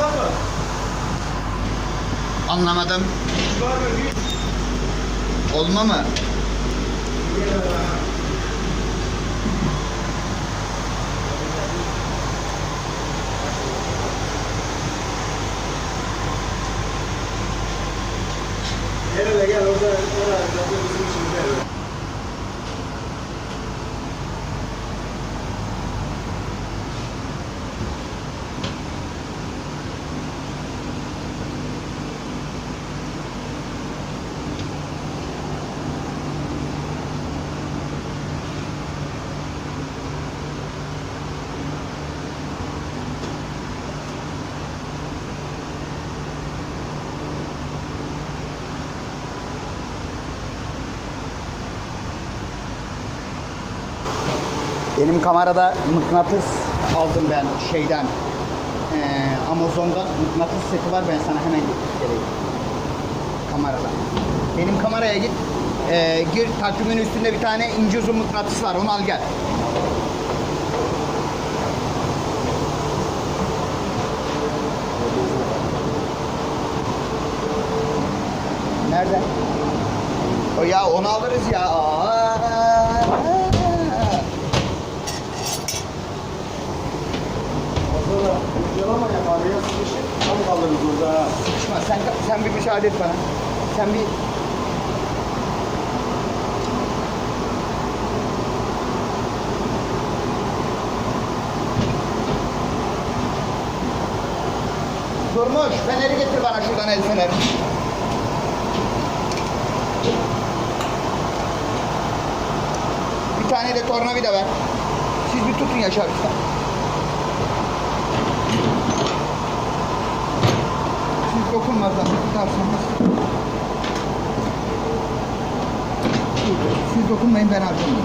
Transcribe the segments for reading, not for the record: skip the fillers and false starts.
var mı? Anlamadım. Var mı? Olma mı? Gel hele gel orada bizim için gel. Benim kamerada mıknatıs aldım ben şeyden. Amazon'dan mıknatıs seti var, ben sana hemen göstereyim. Kameradan. Benim kameraya git. Gir, takvimin üstünde bir tane ince uzun mıknatıs var, onu al gel. Nerede? O ya, onu alırız ya. Sonra yalama yapar ya sıkışık. Tam kalırız orada ha. Sıkışma, sen bir müsaade et bana. Sen bir... Durmuş, feneri getir bana şuradan, el feneri. Bir tane de tornavida ver. Siz bir tutun Yaşar Usta. Siz dokunmadan tutarsanız. Siz dokunmayın, ben alacağım.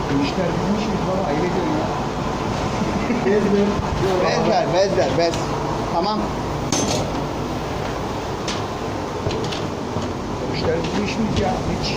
Bu işler bizim işimiz baba, ayıp ediyorsun ya. Bez mi? Bez ver, bez ver, bez. Tamam. Bu işler bizim işimiz ya, hiç.